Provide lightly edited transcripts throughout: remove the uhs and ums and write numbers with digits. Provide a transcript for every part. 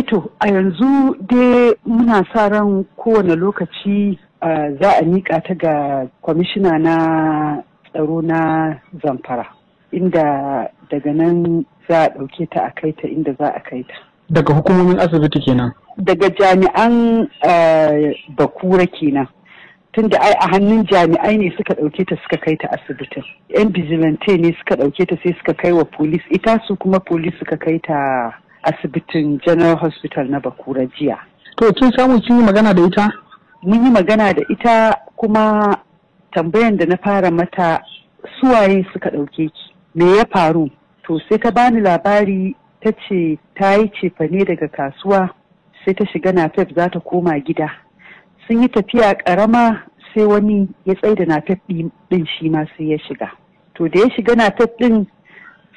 to a yanzu dai muna sa ran kowane lokaci za a miƙa ta ga kwamishina na tsaro na Zamfara, inda daga nan za a ɗauke ta a kai ta inda za a kai ta. Daga hukumomin asibiti kenan? Daga jami'an Bakura kenan. Tunda ai a hannun jami'ai ne suka ɗauke ta suka kai ta asibitin. 'Yan vigilante ne suka ɗauke ta sai suka kai wa polis, ita su kuma polis suka kai ta asibitin General Hospital na Bakura jiya. To kin samu kin yi magana da ita? Mun yi magana da ita, kuma tambayan da na fara mata suwaye suka ɗauke ki, me ya faru? To sai ta bani labari, ta ce ta yi cefane daga kasuwa sai ta shiga napep za ta koma gida. Sun yi tafiya ƙarama sai wani ya tsaye da napep ɗin shi ma sai ya shiga. To da ya shiga napep ɗin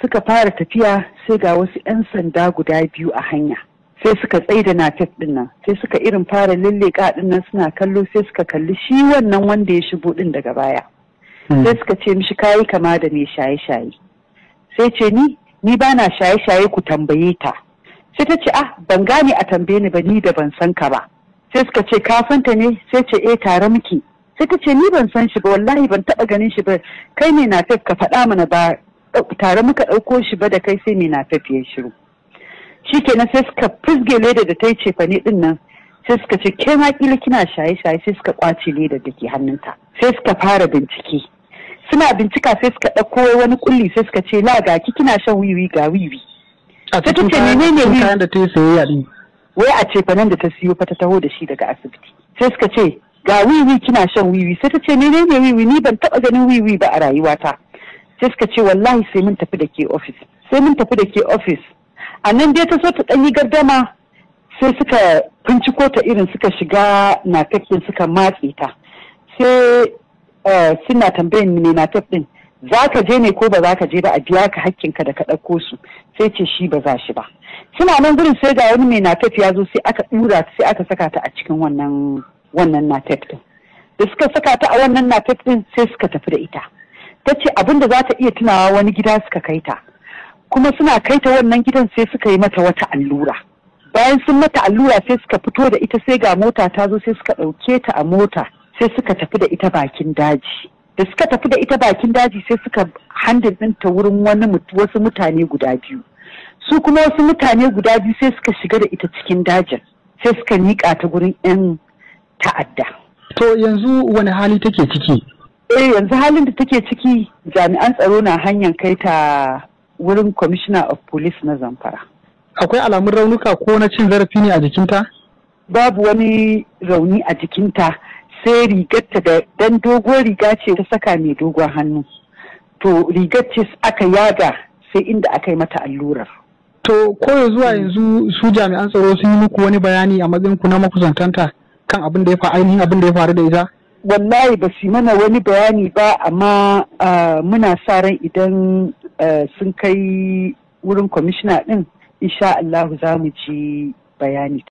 suka fara tafiya sai ga wasu 'yan sanda guda biyu a hanya. Sai suka tsaye da napep ɗin nan, sai suka irin fara lalleka ɗin nan suna kallo, sai suka kalli shi wannan wanda ya shigo ɗin daga baya. Sai suka ce mishi kayi kama da mai shaye-shaye. Sai ce ni ba na shaye-shaye, ku tambaye ta. Sai ta ce ban gane a tambaye ni ba, ni da ban san ka ba. Sai suka ce ka santa ne? Sai ce tare muke. Sai ta ce ni ban san shi ba, wallahi ban taba ganin shi ba, kai ne Nafef ka faɗa mana ba tare muka ɗauko shi ba da kai. Sai me Nafef ya shiru. Shikenan sai suka fizge leda da ta yi cefane din nan, sai suka ce ke ma kila kina shaye-shaye, sai suka kwace leda da ke hannunta. Sai suka fara bincike. Suna bincika sai suka ɗauko wani kulli, sai suka ce la ga kina shan wiwi, ga wiwi. A cikin kayan da ta yi sayayya din. Wai a cefanen da ta siyo fa ta taho da shi daga asibiti. Sai suka ce ga wiwi kina shan wiwi. Sai ta ce menene wiwi, ni ban taɓa ganin wiwi ba a rayuwata. Sai suka ce wallahi sai mun tafi da ke ofis. Sai mun tafi da ke ofis. A nan dai ta so ta ɗanyi gardama, sai suka binciko ta irin suka shiga Nafef ɗin suka matse ta. Sai suna tambayin ne Nafef ɗin, za ka je ne ko ba za ka je ba a biya ka hakkinka da ka ɗauko su? Sai ce shi ba za shi ba. Suna nan gurin sai ga wani mai Nafef ya zo, sai aka ɗura sai aka saka ta a cikin wannan Nafef ɗin. Da suka saka ta a wannan Nafef ɗin sai suka tafi da ita. Ta ce abin da za ta iya tunawa wani gida suka kai ta. Kuma suna kai ta wannan gidan sai suka yi mata wata allura. Bayan sun mata allura sai suka fito da ita, sai ga mota ta zo, sai suka ɗauke ta a mota sai suka tafi da ita bakin daji. Da suka tafi da ita bakin daji sai suka handin ɗinta wurin wasu mutane guda biyu. Su kuma wasu mutane guda biyu sai suka shiga da ita cikin dajin, sai suka miƙa ta gurin 'yan ta'adda. To yanzu wani hali take ciki? Yanzu halin da take ciki, jami'an tsaro na hanyar kai ta wurin Commissioner of Police na Zamfara. Akwai alamun raunuka ko na cin zarafi ne a jikinta? Babu wani rauni a jikinta, sai rigarta da dan dogon riga ce ta saka mai dogon hannu. To rigar ce aka yaga sai inda aka yi mata allurar. To ko zuwa yanzu su jami'an tsaro sun yi muku wani bayani a matsayin ku na makusantanta kan abin da ya faru, ainihin abin da ya faru da ita? Wallahi ba su mana wani bayani ba, amma muna sa ran idan sun kai wurin kwamishina din, insha Allah za mu ji bayani.